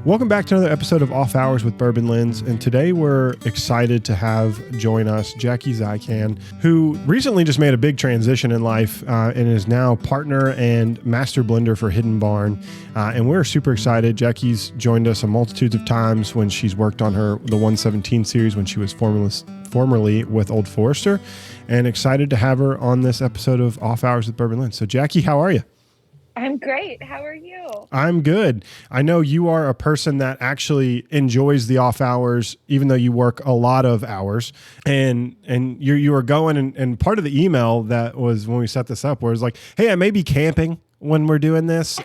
Welcome back to another episode of Off Hours with Bourbon Lens, and today we're excited to have join us Jackie Zykan, who recently just made a big transition in life and is now partner and master blender for Hidden Barn, and we're super excited. Jackie's joined us a multitude of times when she's worked on the 117 series when she was formerly with Old Forester, and excited to have her on this episode of Off Hours with Bourbon Lens. So Jackie, how are you? I'm great. How are you? I'm good. I know you are a person that actually enjoys the off hours, even though you work a lot of hours. And you were going, and part of the email that was when we set this up, where it's like, hey, I may be camping when we're doing this.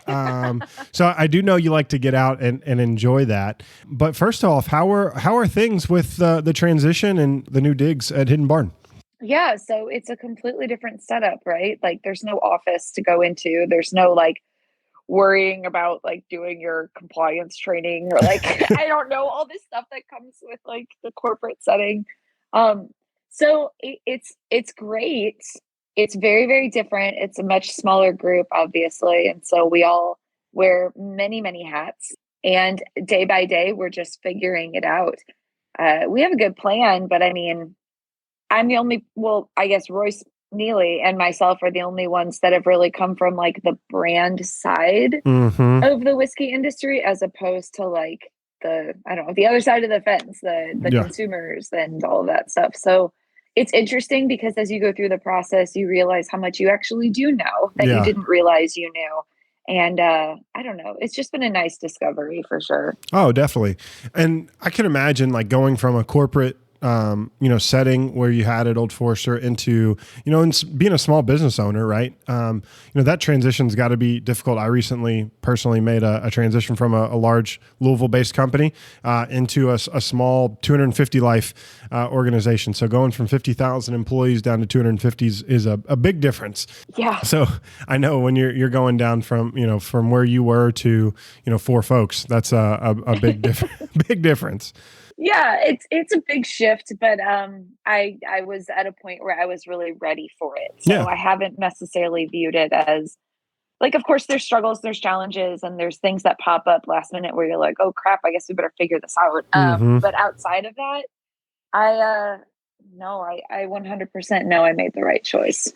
So I do know you like to get out and enjoy that. But first off, how are things with the transition and the new digs at Hidden Barn? Yeah, so it's a completely different setup, right? Like there's no office to go into. There's no like worrying about like doing your compliance training or like I don't know, all this stuff that comes with like the corporate setting. So it's great. It's very, very different. It's a much smaller group, obviously. And so we all wear many, many hats. And day by day, we're just figuring it out. We have a good plan, but I mean, I'm the only, I guess Royce Neely and myself are the only ones that have really come from like the brand side of the whiskey industry, as opposed to like the other side of the fence, the consumers and all of that stuff. So it's interesting because as you go through the process, you realize how much you actually do know that you didn't realize you knew. And I don't know, it's just been a nice discovery for sure. Oh, definitely. And I can imagine like going from a corporate setting where you had at Old Forester into, and being a small business owner, right? That transition's got to be difficult. I recently personally made a transition from a large Louisville-based company into a small 250 life organization. So going from 50,000 employees down to 250 is a big difference. Yeah. So I know when you're going down from where you were to, 4 folks, that's a big big difference. Yeah, it's a big shift, but I was at a point where I was really ready for it. So I haven't necessarily viewed it as like, of course there's struggles, there's challenges, and there's things that pop up last minute where you're like, oh crap, I guess we better figure this out. But outside of that, I 100% know I made the right choice.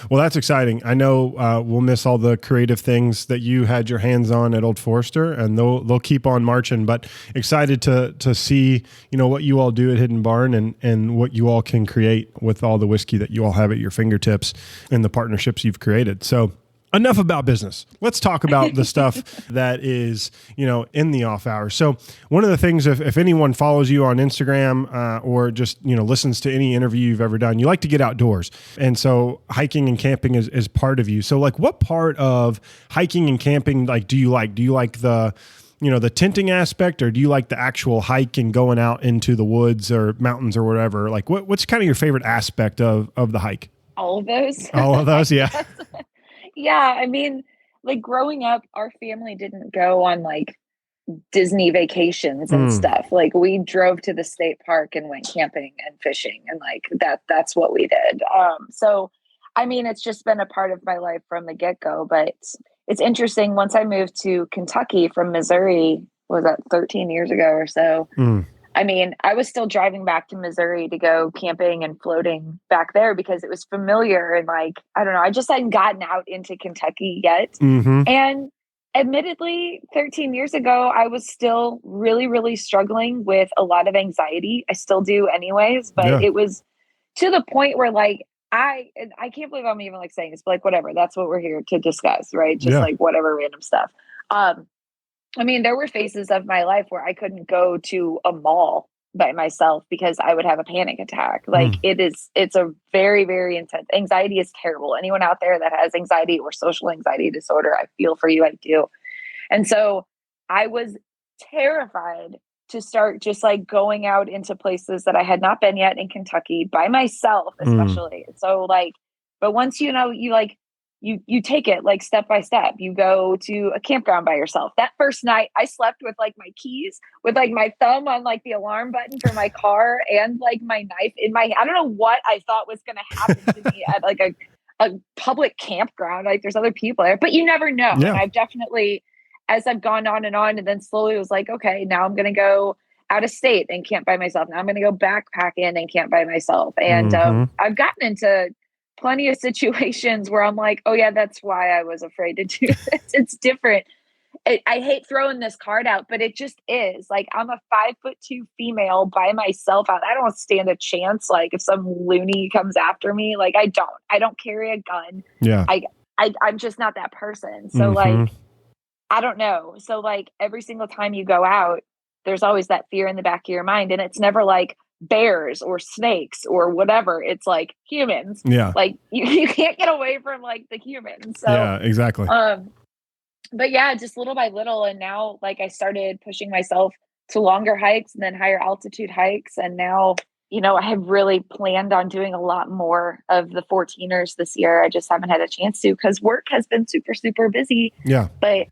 Well, that's exciting. I know we'll miss all the creative things that you had your hands on at Old Forester, and they'll keep on marching. But excited to see what you all do at Hidden Barn and what you all can create with all the whiskey that you all have at your fingertips and the partnerships you've created. So enough about business. Let's talk about the stuff that is, in the off hours. So one of the things, if anyone follows you on Instagram or just, listens to any interview you've ever done, you like to get outdoors. And so hiking and camping is part of you. So like what part of hiking and camping, like, do you like? Do you like the tenting aspect, or do you like the actual hike and going out into the woods or mountains or whatever? Like what's kind of your favorite aspect of the hike? All of those. All of those. Yeah. Yeah, I mean, like growing up, our family didn't go on like Disney vacations and stuff. Like we drove to the state park and went camping and fishing, and like that's what we did. So I mean, it's just been a part of my life from the get-go. But it's interesting, once I moved to Kentucky from Missouri, was that 13 years ago or so? I mean, I was still driving back to Missouri to go camping and floating back there because it was familiar. And like, I don't know, I just hadn't gotten out into Kentucky yet. And admittedly, 13 years ago, I was still really, really struggling with a lot of anxiety. I still do anyways, but it was to the point where like, I can't believe I'm even like saying this, but like, whatever, that's what we're here to discuss, right? Just like whatever random stuff. I mean, there were phases of my life where I couldn't go to a mall by myself because I would have a panic attack. Like it's a very, very intense. Anxiety is terrible. Anyone out there that has anxiety or social anxiety disorder, I feel for you. I do. And so I was terrified to start just like going out into places that I had not been yet in Kentucky by myself, especially. So like, but once you like, you take it like step by step. You go to a campground by yourself. That first night I slept with like my keys, with like my thumb on like the alarm button for my car and like my knife in my, I don't know what I thought was going to happen to me at like a public campground. Like there's other people there, but you never know. And I've definitely as I've gone on, and then slowly it was like, okay, now I'm going to go out of state and camp by myself. Now I'm going to go backpacking and camp by myself. And I've gotten into plenty of situations where I'm like, oh yeah, that's why I was afraid to do this. It's different. I hate throwing this card out, but it just is. Like, I'm a 5'2" female by myself. I don't stand a chance. Like, if some loony comes after me, like, I don't carry a gun. Yeah. I'm just not that person. So like, I don't know. So like, every single time you go out, there's always that fear in the back of your mind. And it's never like bears or snakes or whatever. It's like humans. Yeah. Like you can't get away from like the humans. So yeah, exactly. But yeah, just little by little. And now like I started pushing myself to longer hikes and then higher altitude hikes. And now, you know, I have really planned on doing a lot more of the 14ers this year. I just haven't had a chance to because work has been super, super busy. Yeah. But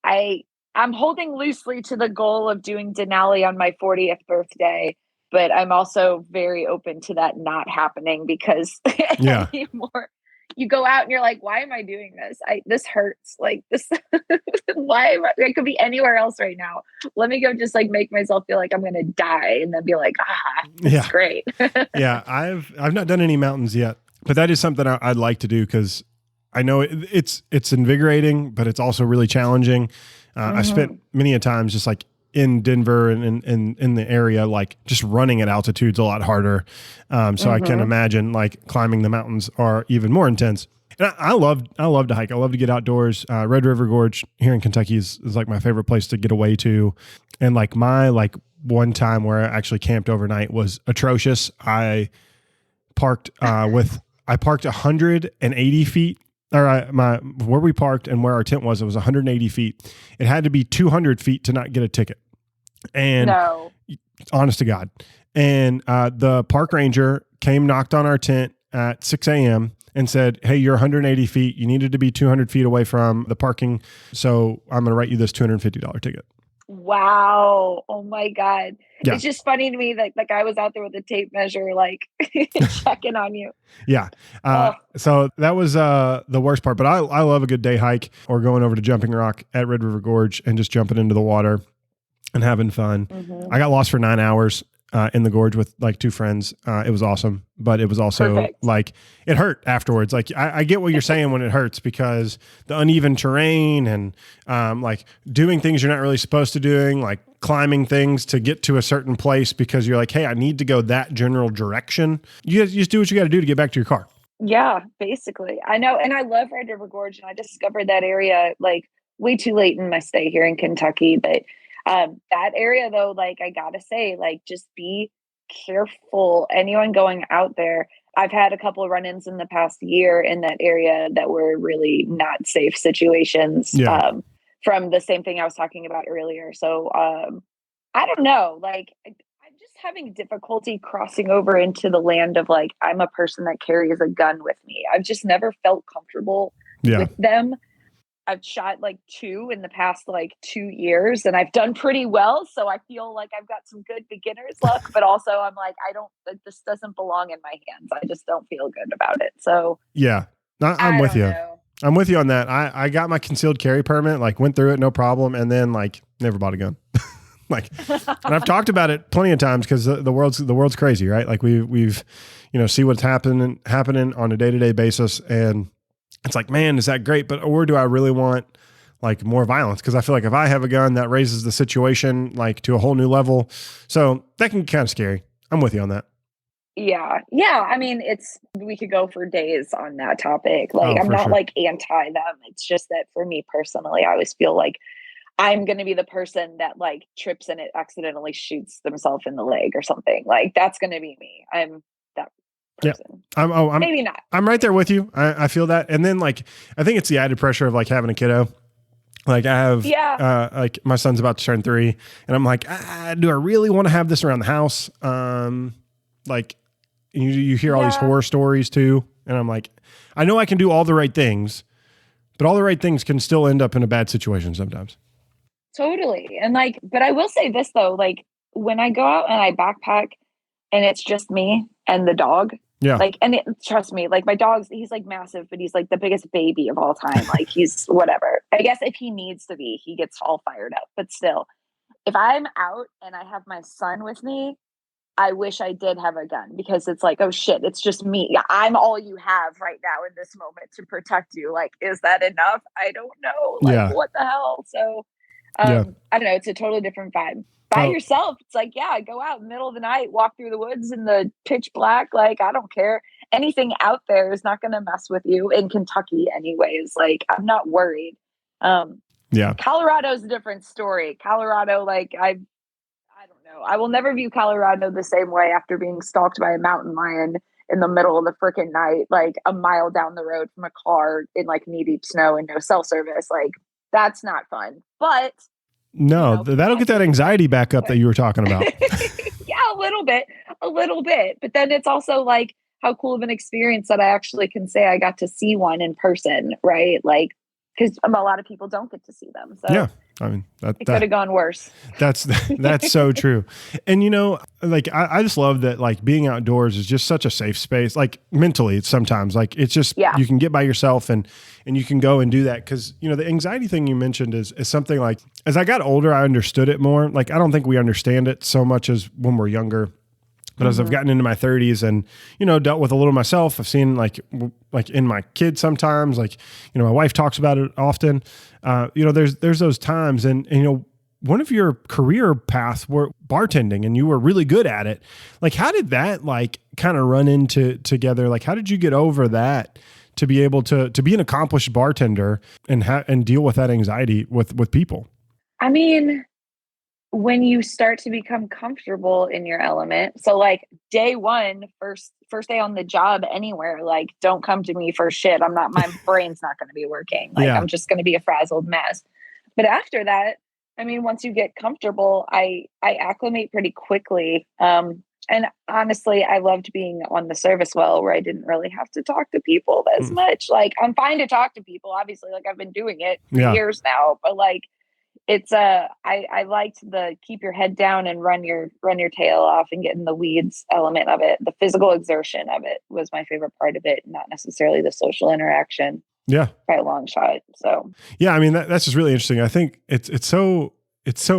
I'm holding loosely to the goal of doing Denali on my 40th birthday. But I'm also very open to that not happening because anymore. You go out and you're like, why am I doing this? This hurts. Like this, why I could be anywhere else right now. Let me go just like make myself feel like I'm going to die and then be like, it's great. Yeah. I've not done any mountains yet, but that is something I'd like to do because I know it's invigorating, but it's also really challenging. I spent many a times just like in Denver and in the area, like just running at altitude's a lot harder. So I can imagine like climbing the mountains are even more intense. And I love to hike. I love to get outdoors. Red River Gorge here in Kentucky is like my favorite place to get away to. And like my one time where I actually camped overnight was atrocious. I parked 180 feet. Where we parked and where our tent was, it was 180 feet. It had to be 200 feet to not get a ticket. And honest to God. And the park ranger came, knocked on our tent at 6 a.m. and said, hey, you're 180 feet. You needed to be 200 feet away from the parking. So I'm going to write you this $250 ticket. Wow. Oh my God. Yeah. It's just funny to me that like I was out there with a tape measure, like checking on you. Yeah. So that was the worst part, but I love a good day hike or going over to Jumping Rock at Red River Gorge and just jumping into the water and having fun. I got lost for 9 hours in the gorge with like two friends. It was awesome, but it was also like it hurt afterwards. Like I get what you're saying when it hurts because the uneven terrain and like doing things you're not really supposed to doing, like climbing things to get to a certain place because you're like, hey, I need to go that general direction. You just do what you got to do to get back to your car. Yeah, basically. I know. And I love Red River Gorge. And I discovered that area like way too late in my stay here in Kentucky. But that area though, like I gotta say, like just be careful. Anyone going out there. I've had a couple of run-ins in the past year in that area that were really not safe situations from the same thing I was talking about earlier. So I don't know, like I'm just having difficulty crossing over into the land of like, I'm a person that carries a gun with me. I've just never felt comfortable with them. I've shot like 2 in the past like 2 years and I've done pretty well. So I feel like I've got some good beginner's luck, but also I'm like, this doesn't belong in my hands. I just don't feel good about it. So yeah, I'm with you. I'm with you on that. I got my concealed carry permit, like went through it, no problem. And then like never bought a gun. Like, and I've talked about it plenty of times because the world's crazy, right? Like we've, see what's happening on a day-to-day basis. And it's like, man, is that great? But, or do I really want like more violence? Cause I feel like if I have a gun that raises the situation like to a whole new level. So that can be kind of scary. I'm with you on that. Yeah. Yeah. I mean, we could go for days on that topic. Like, I'm not like anti them. It's just that for me personally, I always feel like I'm going to be the person that like trips and it accidentally shoots themselves in the leg or something. Like that's going to be me. I'm that person. I'm maybe not. I'm right there with you. I feel that. And then like, I think it's the added pressure of like having a kiddo. Like I have, like my son's about to turn 3 and I'm like, do I really want to have this around the house? Like you hear all these horror stories too. And I'm like, I know I can do all the right things, but all the right things can still end up in a bad situation sometimes. Totally. And like, but I will say this though, like when I go out and I backpack and it's just me and the dog, like, trust me, like my he's like massive, but he's like the biggest baby of all time. Like he's whatever. I guess if he needs to be, he gets all fired up. But still, if I'm out and I have my son with me, I wish I did have a gun, because it's like, oh shit, it's just me. Yeah, I'm all you have right now in this moment to protect you. Like, is that enough? I don't know. Like, Yeah. what the hell? So, Yeah. I don't know. It's a totally different vibe. By Oh, yourself, it's like, yeah, go out in the middle of the night, walk through the woods in the pitch black. Like, I don't care. Anything out there is not going to mess with you in Kentucky, anyways. Like, I'm not worried. yeah. Colorado's a different story. Colorado, like, I don't know. I will never view Colorado the same way after being stalked by a mountain lion in the middle of the freaking night, like a mile down the road from a car in like knee deep snow and no cell service. Like, that's not fun. But No, that'll get that anxiety back up that you were talking about. yeah, a little bit. But then it's also like, how cool of an experience that I actually can say I got to see one in person, right? Like, because a lot of people don't get to see them. So Yeah. I mean, it could have gone worse. That's so true. And like I just love that, like, being outdoors is just such a safe space. Like, mentally, it's sometimes like, it's just, you can get by yourself and you can go and do that. Cause the anxiety thing you mentioned is something like, as I got older, I understood it more. Like, I don't think we understand it so much as when we're younger. But as I've gotten into my 30s and, dealt with a little myself, I've seen like in my kids sometimes, like, my wife talks about it often. There's those times and one of your career paths were bartending and you were really good at it. Like, how did that like kind of run into together? Like, how did you get over that to be able to be an accomplished bartender and deal with that anxiety with people? I mean, when you start to become comfortable in your element. So like day one, first day on the job anywhere, like, don't come to me for shit. My brain's not going to be working. Like, I'm just going to be a frazzled mess. But after that, I mean, once you get comfortable, I acclimate pretty quickly. And honestly, I loved being on the service well, where I didn't really have to talk to people as much. Like, I'm fine to talk to people, obviously, like I've been doing it for years now, but like, it's I liked the keep your head down and run your tail off and get in the weeds element of it. The physical exertion of it was my favorite part of it, not necessarily the social interaction. Yeah, by a long shot. So yeah, I mean that's just really interesting. I think it's so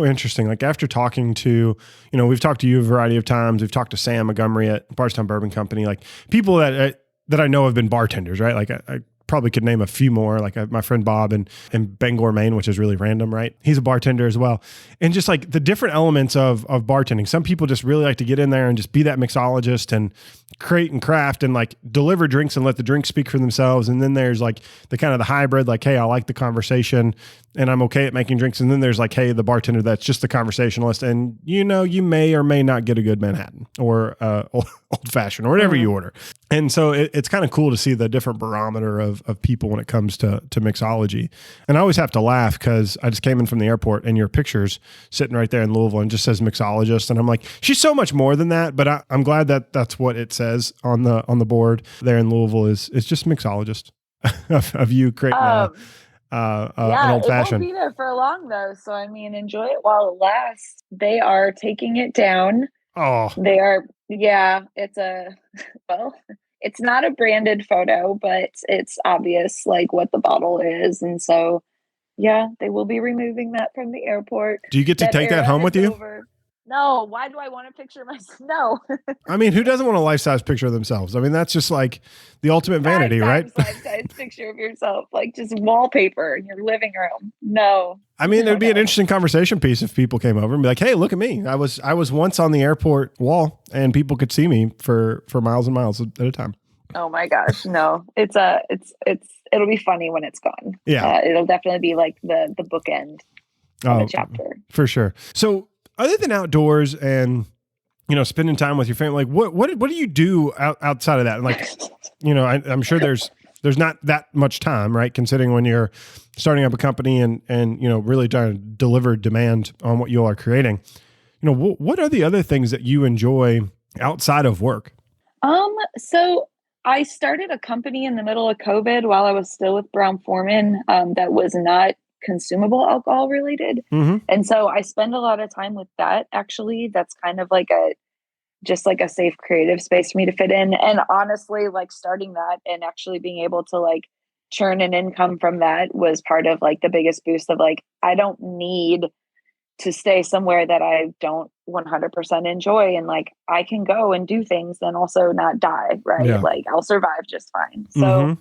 interesting. Like, after talking to, we've talked to you a variety of times. We've talked to Sam Montgomery at Bardstown Bourbon Company, like people that I know have been bartenders, right? Like I probably could name a few more, like my friend Bob in Bangor, Maine, which is really random, right? He's a bartender as well. And just like the different elements of bartending. Some people just really like to get in there and just be that mixologist and create and craft and like deliver drinks and let the drinks speak for themselves. And then there's like the kind of the hybrid, like, hey, I like the conversation and I'm okay at making drinks. And then there's like, hey, the bartender that's just the conversationalist. And you may or may not get a good Manhattan or old fashioned or whatever you order. And so it's kind of cool to see the different barometer of people when it comes to mixology. And I always have to laugh because I just came in from the airport and your picture's sitting right there in Louisville and just says mixologist. And I'm like, she's so much more than that. But I'm glad that that's what it says on the board there in Louisville is just mixologist of you creating an old fashioned. It won't be there for long though. So I mean, enjoy it while it lasts. They are taking it down. Oh, they are. Yeah, it's not a branded photo, but it's obvious like what the bottle is. And so, yeah, they will be removing that from the airport. Do you get to take that home with you? Over. No. Why do I want to picture myself? No. I mean, who doesn't want a life-size picture of themselves? I mean, that's just like the ultimate vanity, right? Life-size picture of yourself, like just wallpaper in your living room. No. I mean, it'd be an interesting conversation piece if people came over and be like, "Hey, look at me! I was once on the airport wall, and people could see me for miles and miles at a time." Oh my gosh, no! It'll be funny when it's gone. Yeah, it'll definitely be like the bookend of a chapter for sure. So, other than outdoors and spending time with your family, like what do you do outside of that? Like, I'm sure there's not that much time, right? Considering when you're starting up a company and really trying to deliver demand on what you all are creating. What are the other things that you enjoy outside of work? So I started a company in the middle of COVID while I was still with Brown-Forman that was not consumable alcohol related. Mm-hmm. And so I spend a lot of time with that. Actually, that's kind of like just like a safe creative space for me to fit in. And honestly, like starting that and actually being able to like churn and income from that was part of like the biggest boost of like, I don't need to stay somewhere that I don't 100% enjoy. And like, I can go and do things and also not die. Right. Yeah. Like I'll survive just fine. So,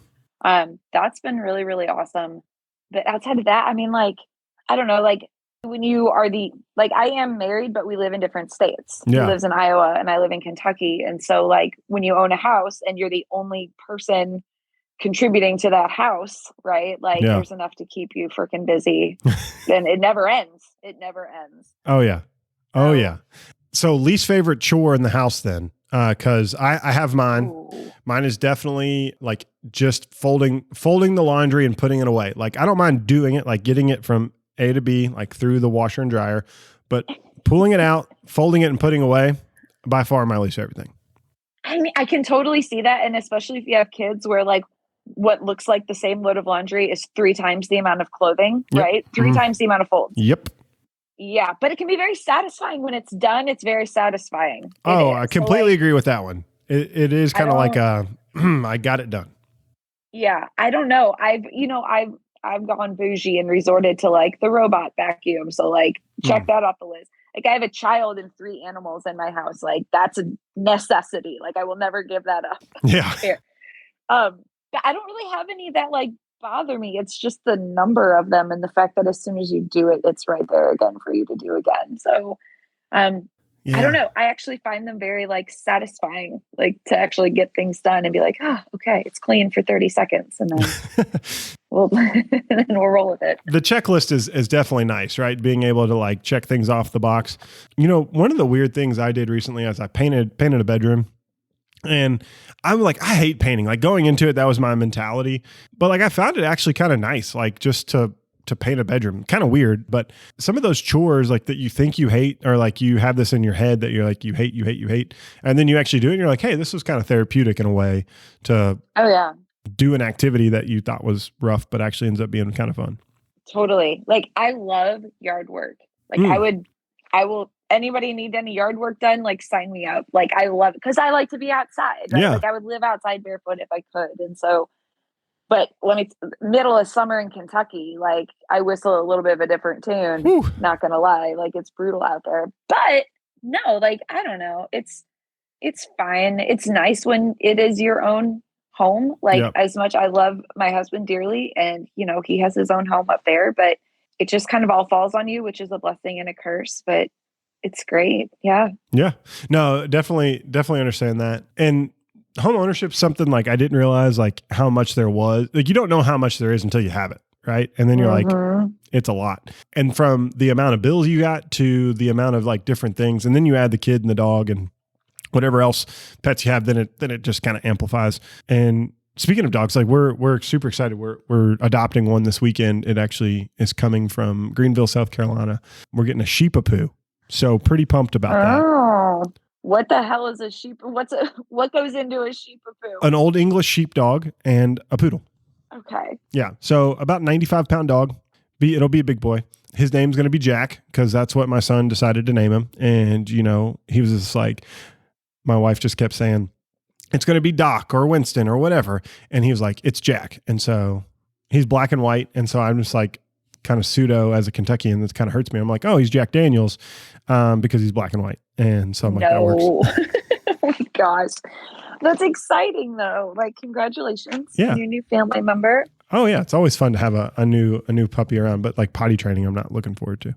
that's been really, really awesome. But outside of that, I mean, like, I don't know, like when you are like I am married, but we live in different states. Yeah. He lives in Iowa and I live in Kentucky. And so like when you own a house and you're the only person contributing to that house, right? Like there's enough to keep you freaking busy. And it never ends. It never ends. Oh yeah. Oh yeah. So least favorite chore in the house then? Cause I have mine. Ooh. Mine is definitely like just folding the laundry and putting it away. Like I don't mind doing it, like getting it from A to B, like through the washer and dryer, but pulling it out, folding it and putting away, by far my least favorite thing. I mean, I can totally see that. And especially if you have kids where like what looks like the same load of laundry is 3 times the amount of clothing, right? 3 times the amount of folds. Yep. Yeah. But it can be very satisfying when it's done. It's very satisfying. I completely agree with that one. It is kind of like I got it done. Yeah. I don't know. I've gone bougie and resorted to like the robot vacuum. So like check that off the list. Like I have a child and 3 animals in my house. Like that's a necessity. Like I will never give that up. Yeah. But I don't really have any that like bother me. It's just the number of them and the fact that as soon as you do it, it's right there again for you to do again. So, I don't know. I actually find them very like satisfying, like to actually get things done and be like, okay, it's clean for 30 seconds. And then we'll roll with it. The checklist is definitely nice, right? Being able to like check things off the box. You know, one of the weird things I did recently is I painted a bedroom. And I'm like, I hate painting. Like going into it, that was my mentality. But like I found it actually kind of nice, like just to paint a bedroom. Kind of weird, but some of those chores like that you think you hate, or like you have this in your head that you're like you hate, and then you actually do it and you're like, hey, this was kind of therapeutic in a way to do an activity that you thought was rough, but actually ends up being kind of fun. Totally. Like I love yard work. Like I will. Anybody need any yard work done? Like sign me up. Like I love it because I like to be outside. Right? Yeah. Like I would live outside barefoot if I could. And so, but when it's middle of summer in Kentucky, like I whistle a little bit of a different tune. Whew. Not gonna lie, like it's brutal out there. But no, like I don't know. It's fine. It's nice when it is your own home. Like as much I love my husband dearly, and you know he has his own home up there, but it just kind of all falls on you, which is a blessing and a curse. But it's great. Yeah. Yeah. No, definitely understand that. And home ownership is something like I didn't realize like how much there was. Like you don't know how much there is until you have it. Right. And then you're like, it's a lot. And from the amount of bills you got to the amount of like different things. And then you add the kid and the dog and whatever else pets you have, then it just kind of amplifies. And speaking of dogs, like we're super excited. We're adopting one this weekend. It actually is coming from Greenville, South Carolina. We're getting a sheepapoo. So pretty pumped about that. Oh, what the hell is a sheep? What goes into a sheepapoo? An old English sheepdog and a poodle. Okay. Yeah. So about 95-pound dog. It'll be a big boy. His name's going to be Jack because that's what my son decided to name him. And, you know, he was just like, my wife just kept saying, it's going to be Doc or Winston or whatever. And he was like, it's Jack. And so he's black and white. And so I'm just like, kind of pseudo as a Kentuckian, that kind of hurts me. I'm like, oh, he's Jack Daniels because he's black and white. And so I'm like, that works. Oh my gosh. That's exciting though. Like congratulations on your new family member. Oh yeah. It's always fun to have a new puppy around, but like potty training, I'm not looking forward to.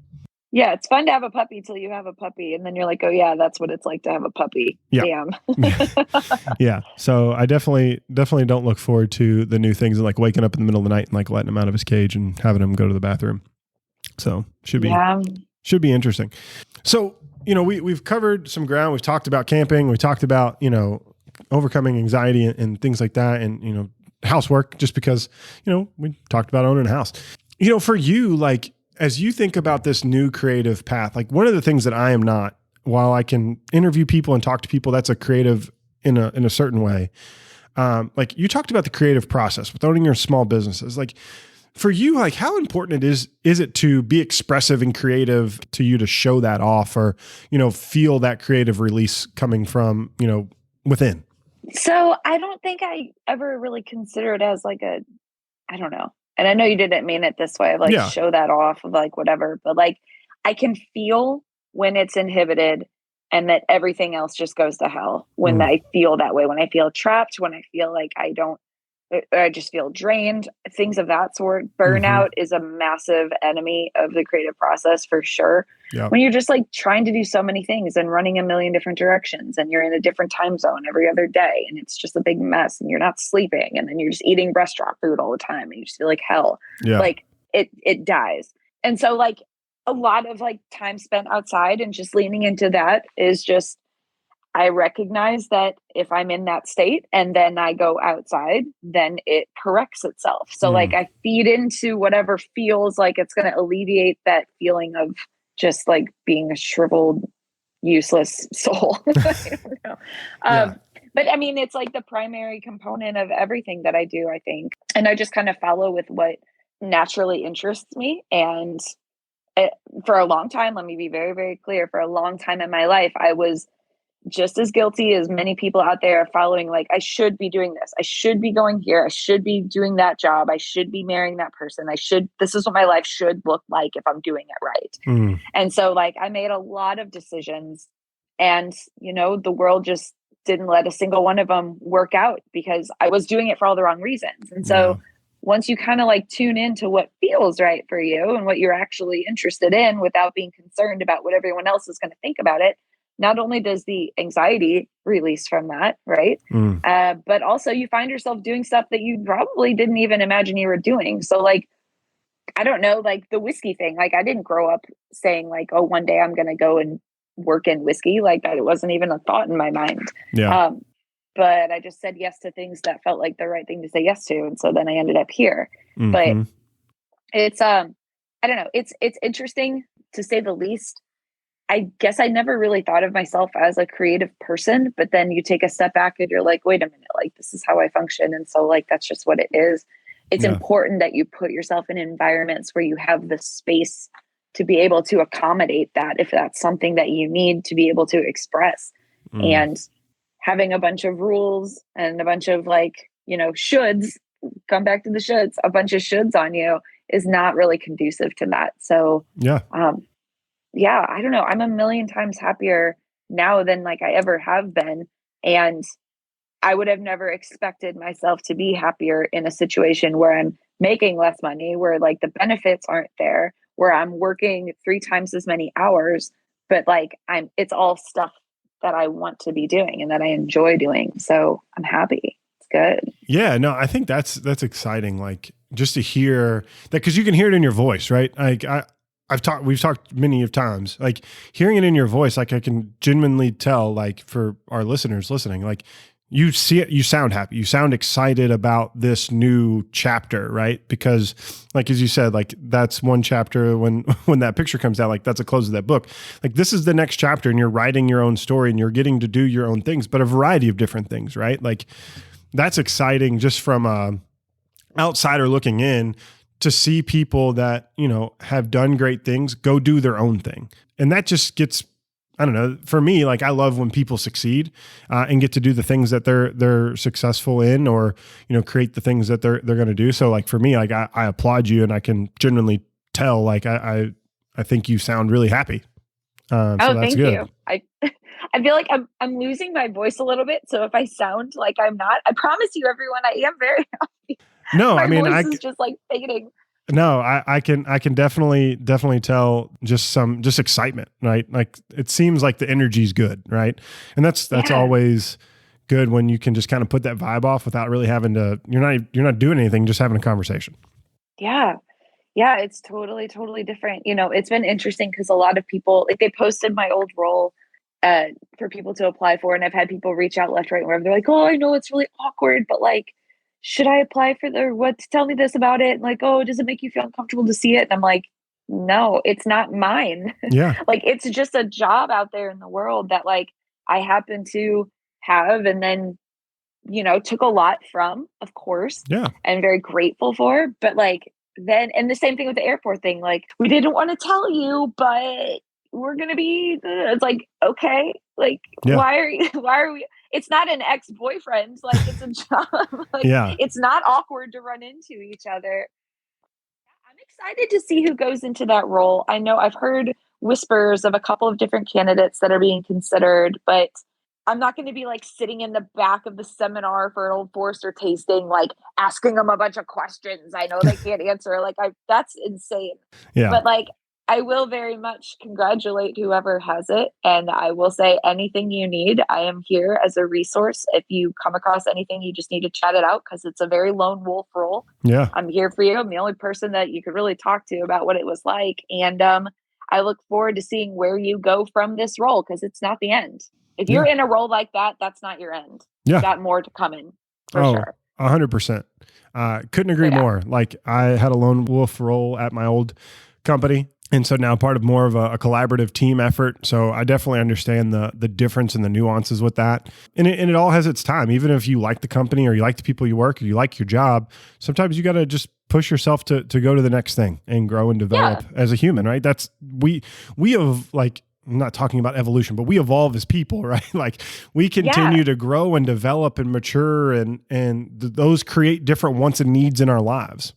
Yeah. It's fun to have a puppy till you have a puppy. And then you're like, oh yeah, that's what it's like to have a puppy. Yeah. Damn. Yeah. So I definitely don't look forward to the new things and like waking up in the middle of the night and like letting him out of his cage and having him go to the bathroom. So should be interesting. So, you know, we've covered some ground. We've talked about camping. We talked about, you know, overcoming anxiety and things like that. And, you know, housework, just because, you know, we talked about owning a house. You know, for you, like, as you think about this new creative path, like one of the things that I am not, while I can interview people and talk to people, that's a creative in a certain way. Like you talked about the creative process with owning your small businesses. Like for you, like how important is it to be expressive and creative to you to show that off or, you know, feel that creative release coming from, you know, within? So I don't think I ever really consider it as like I don't know. And I know you didn't mean it this way, of like Yeah. show that off of like whatever, but like I can feel when it's inhibited and that everything else just goes to hell when I feel that way, when I feel trapped, when I feel like I just feel drained, things of that sort. Burnout is a massive enemy of the creative process for sure. Yeah. When you're just like trying to do so many things and running a million different directions and you're in a different time zone every other day and it's just a big mess and you're not sleeping and then you're just eating restaurant food all the time and you just feel like hell. Yeah. Like it dies. And so like a lot of like time spent outside and just leaning into that is just, I recognize that if I'm in that state and then I go outside, then it corrects itself. So like I feed into whatever feels like it's going to alleviate that feeling of just like being a shriveled, useless soul. I don't know. But I mean, it's like the primary component of everything that I do, I think. And I just kind of follow with what naturally interests me. And for a long time, let me be very, very clear, for a long time in my life, I was just as guilty as many people out there following, like, I should be doing this. I should be going here. I should be doing that job. I should be marrying that person. This is what my life should look like if I'm doing it right. And so like, I made a lot of decisions and, you know, the world just didn't let a single one of them work out because I was doing it for all the wrong reasons. And so once you kind of like tune into what feels right for you and what you're actually interested in without being concerned about what everyone else is going to think about it, not only does the anxiety release from that, right? But also you find yourself doing stuff that you probably didn't even imagine you were doing. So like, I don't know, like the whiskey thing, like I didn't grow up saying like, oh, one day I'm going to go and work in whiskey. Like that, it wasn't even a thought in my mind. Yeah. But I just said yes to things that felt like the right thing to say yes to. And so then I ended up here. But it's, I don't know, it's interesting to say the least. I guess I never really thought of myself as a creative person, but then you take a step back and you're like, wait a minute, like this is how I function. And so like, that's just what it is. It's important that you put yourself in environments where you have the space to be able to accommodate that if that's something that you need to be able to express. And having a bunch of rules and a bunch of like, you know, shoulds, come back to the shoulds, a bunch of shoulds on you is not really conducive to that. So I don't know. I'm a million times happier now than like I ever have been. And I would have never expected myself to be happier in a situation where I'm making less money, where like the benefits aren't there, where I'm working 3 times as many hours, but like it's all stuff that I want to be doing and that I enjoy doing. So I'm happy. It's good. Yeah, no, I think that's exciting. Like just to hear that, cause you can hear it in your voice, right? Like we've talked many of times, like hearing it in your voice, like I can genuinely tell, like for our listeners listening, like you see it, you sound happy, you sound excited about this new chapter, right? Because like, as you said, like that's one chapter when that picture comes out, like that's a close of that book. Like this is the next chapter and you're writing your own story and you're getting to do your own things, but a variety of different things, right? Like that's exciting just from a outsider looking in to see people that, you know, have done great things, go do their own thing. And that just gets, I don't know, for me, like I love when people succeed and get to do the things that they're successful in, or, you know, create the things that they're going to do. So like for me, like I applaud you and I can genuinely tell, like I think you sound really happy. So that's thank good. you. I feel like I'm losing my voice a little bit. So if I sound like I'm not, I promise you everyone, I am very happy. No, my I mean, voice is just like fading. No, I can definitely tell just excitement, right? Like it seems like the energy's good, right? And that's always good when you can just kind of put that vibe off without really having to, you're not doing anything, just having a conversation. Yeah. Yeah, it's totally different. You know, it's been interesting because a lot of people, like they posted my old role for people to apply for, and I've had people reach out left, right, and wherever. They're like, "Oh, I know it's really awkward, but like, should I apply for tell me this about it?" And like, "Oh, does it make you feel uncomfortable to see it?" And I'm like, no, it's not mine. Yeah. Like it's just a job out there in the world that like I happen to have, and then, you know, took a lot from, of course. Yeah. And very grateful for, but like then, and the same thing with the airport thing, like we didn't want to tell you, but we're going to be, it's like, okay, like, Yeah. why are we, it's not an ex-boyfriend, like it's a job. Like, Yeah. it's not awkward to run into each other. I'm excited to see who goes into that role. I know I've heard whispers of a couple of different candidates that are being considered, but I'm not going to be like sitting in the back of the seminar for an Old Forester tasting, like asking them a bunch of questions I know they can't answer. Like, that's insane. Yeah. But like, I will very much congratulate whoever has it. And I will say, anything you need, I am here as a resource. If you come across anything, you just need to chat it out, because it's a very lone wolf role. Yeah. I'm here for you. I'm the only person that you could really talk to about what it was like. And I look forward to seeing where you go from this role, because it's not the end. If you're in a role like that, that's not your end. Yeah. You got more to come in, for sure. 100%. Couldn't agree more. Like, I had a lone wolf role at my old company. And so now part of more of a collaborative team effort. So I definitely understand the difference and the nuances with that. And it all has its time. Even if you like the company, or you like the people you work, or you like your job, sometimes you got to just push yourself to go to the next thing and grow and develop as a human, right? That's, we have, like, I'm not talking about evolution, but we evolve as people, right? Like, we continue to grow and develop and mature, and those create different wants and needs in our lives.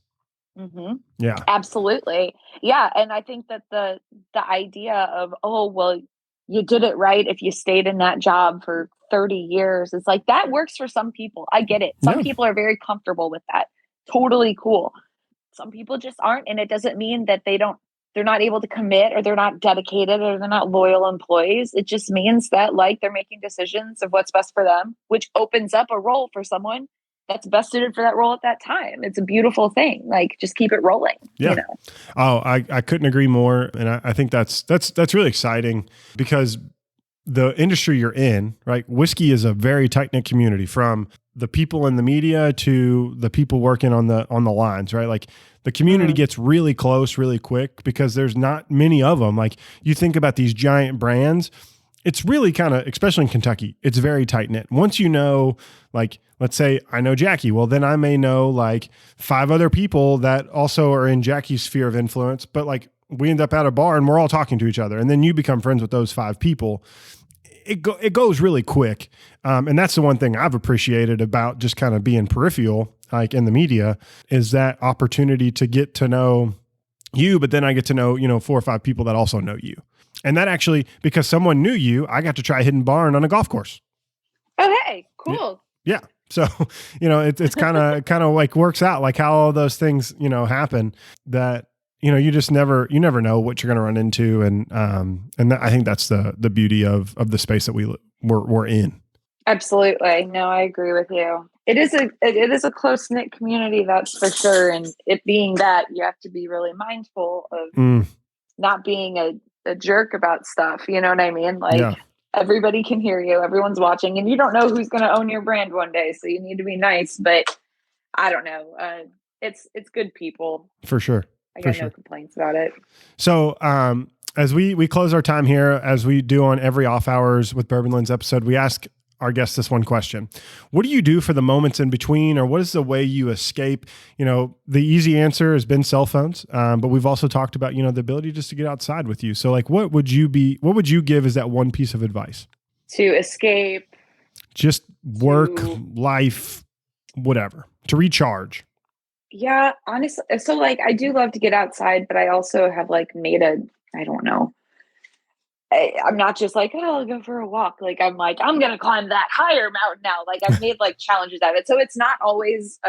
Mm-hmm. Yeah, absolutely. Yeah. And I think that the idea of, oh, well, you did it right if you stayed in that job for 30 years, it's like, that works for some people. I get it. Some people are very comfortable with that. Totally cool. Some people just aren't. And it doesn't mean that they're not able to commit, or they're not dedicated, or they're not loyal employees. It just means that, like, they're making decisions of what's best for them, which opens up a role for someone that's best suited for that role at that time. It's a beautiful thing. Like, just keep it rolling. Yeah. You know? Oh, I couldn't agree more. And I think that's really exciting, because the industry you're in, right? Whiskey is a very tight-knit community, from the people in the media to the people working on the lines, right? Like, the community gets really close really quick, because there's not many of them. Like, you think about these giant brands, it's really kind of, especially in Kentucky, it's very tight-knit. Once you know, like, let's say I know Jackie, well, then I may know like 5 other people that also are in Jackie's sphere of influence, but like, we end up at a bar and we're all talking to each other, and then you become friends with those 5 people. It goes really quick. And that's the one thing I've appreciated about just kind of being peripheral, like in the media, is that opportunity to get to know you, but then I get to know, 4 or 5 people that also know you. And that actually, because someone knew you, I got to try Hidden Barn on a golf course. Oh, hey, cool. Yeah. So, it's kind of like works out, like how all those things, happen, that, you just never know what you're going to run into. And I think that's the beauty of the space that we're in. Absolutely. No, I agree with you. It is a close-knit community, that's for sure. And it being that, you have to be really mindful of not being a jerk about stuff. You know what I mean? Like, everybody can hear you. Everyone's watching, and you don't know who's going to own your brand one day. So you need to be nice, but I don't know. It's good people. For sure. I got no complaints about it. So, as we close our time here, as we do on every Off Hours with Bourbon Lens episode, we ask our guests this one question: what do you do for the moments in between, or what is the way you escape? The easy answer has been cell phones, but we've also talked about, the ability just to get outside with you. So, like, what would you give as that one piece of advice? To escape. Just work, life, whatever, to recharge. Yeah, honestly. So like, I do love to get outside, but I also have like made I don't know. I'm not just like, oh, I'll go for a walk. Like, I'm going to climb that higher mountain now. Like, I've made like challenges out of it. So it's not always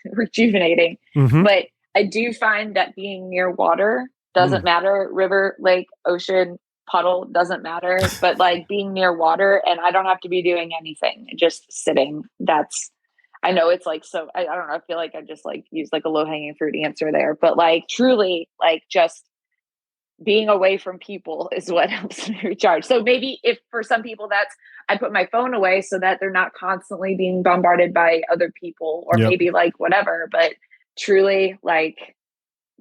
rejuvenating, but I do find that being near water doesn't matter. River, lake, ocean, puddle, doesn't matter. But like, being near water, and I don't have to be doing anything, just sitting. I know it's like, so I don't know. I feel like I just like used like a low hanging fruit answer there, but like, truly, like, just being away from people is what helps me recharge. So maybe if for some people I put my phone away so that they're not constantly being bombarded by other people, or maybe like whatever, but truly like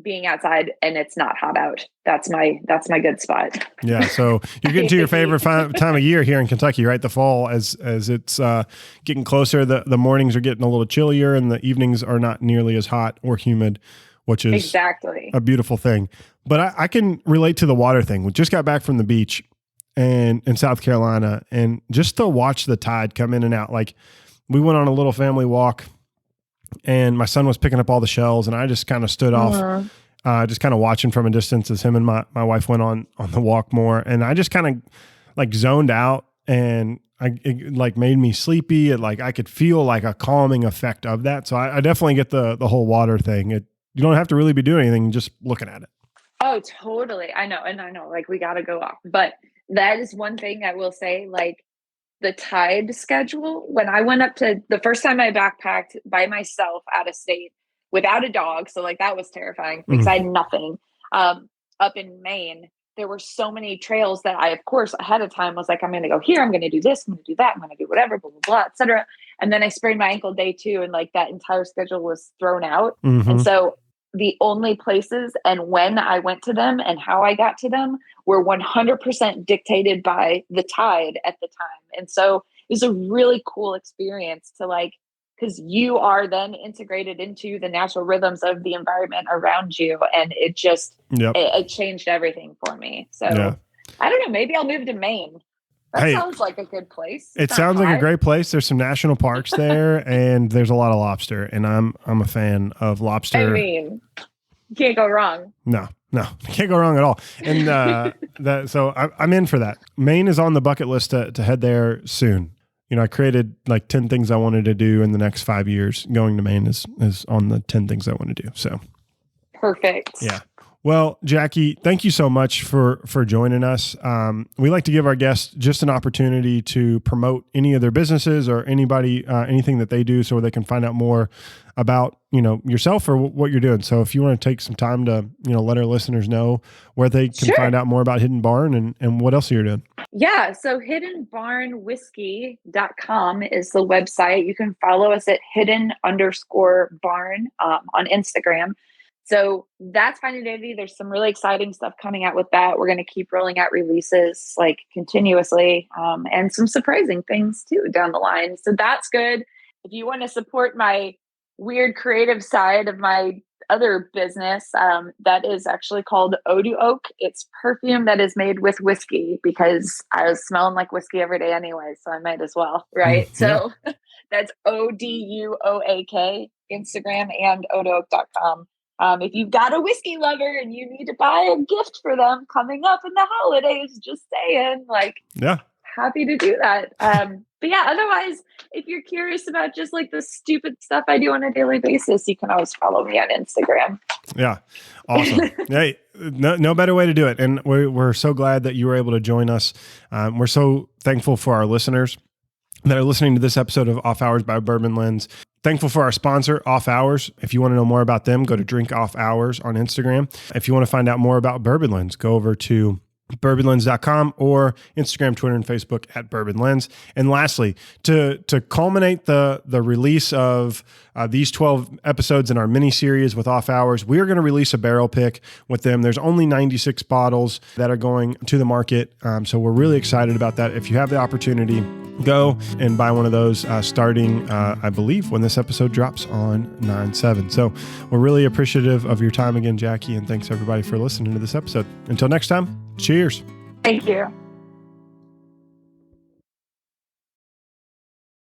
being outside and it's not hot out. That's my good spot. Yeah. So you're getting to your favorite time of year here in Kentucky, right? The fall, as it's getting closer, the mornings are getting a little chillier and the evenings are not nearly as hot or humid. which is exactly a beautiful thing. But I can relate to the water thing. We just got back from the beach and in South Carolina, and just to watch the tide come in and out. Like, we went on a little family walk, and my son was picking up all the shells, and I just kind of stood off, just kind of watching from a distance as him and my wife went on the walk more. And I just kind of like zoned out, and it like made me sleepy. It like, I could feel like a calming effect of that. So I definitely get the whole water thing. You don't have to really be doing anything, just looking at it. Oh, totally. I know. And I know, like, we got to go off, but that is one thing I will say, like, the tide schedule. When I went up to the first time I backpacked by myself out of state without a dog. So like, that was terrifying because I had nothing, up in Maine. There were so many trails that I, of course, ahead of time was like, I'm going to go here. I'm going to do this. I'm going to do that. I'm going to do whatever, blah, blah, blah, et cetera. And then I sprained my ankle day 2. And like, that entire schedule was thrown out. And so the only places and when I went to them and how I got to them were 100% dictated by the tide at the time. And so it was a really cool experience to like, because you are then integrated into the natural rhythms of the environment around you. And it just, it changed everything for me. So I don't know, maybe I'll move to Maine. That sounds like a good place. It sounds like a great place. There's some national parks there, and there's a lot of lobster, and I'm a fan of lobster. I mean, you can't go wrong. No, you can't go wrong at all. And so I'm in for that. Maine is on the bucket list to head there soon. You know, I created like 10 things I wanted to do in the next 5 years. Going to Maine is on the 10 things I want to do. So perfect. Yeah. Well, Jackie, thank you so much for joining us. We like to give our guests just an opportunity to promote any of their businesses or anything that they do, so they can find out more about, yourself or what you're doing. So if you want to take some time to, let our listeners know where they can find out more about Hidden Barn and what else you're doing. Yeah. So hiddenbarnwhiskey.com is the website. You can follow us at hidden_barn on Instagram. So that's fine and dandy. There's some really exciting stuff coming out with that. We're going to keep rolling out releases like continuously, and some surprising things too down the line. So that's good. If you want to support my weird creative side of my other business, that is actually called Odu Oak. It's perfume that is made with whiskey, because I was smelling like whiskey every day anyway, so I might as well, right? So that's ODUOAK, Instagram, and oduoak.com. If you've got a whiskey lover and you need to buy a gift for them coming up in the holidays, just saying, happy to do that. But yeah, otherwise, if you're curious about just like the stupid stuff I do on a daily basis, you can always follow me on Instagram. Yeah. Awesome. Hey, no better way to do it. And we're so glad that you were able to join us. We're so thankful for our listeners that are listening to this episode of Off Hours by Bourbon Lens. Thankful for our sponsor, Off Hours. If you want to know more about them, go to Drink Off Hours on Instagram. If you want to find out more about Bourbon Lens, go over to bourbonlens.com or Instagram, Twitter, and Facebook at Bourbon Lens. And lastly, to culminate the release of these 12 episodes in our mini series with Off Hours, we are going to release a barrel pick with them. There's only 96 bottles that are going to the market. So we're really excited about that. If you have the opportunity, go and buy one of those starting, I believe, when this episode drops on 9/7. So we're really appreciative of your time again, Jackie, and thanks everybody for listening to this episode. Until next time, cheers. Thank you.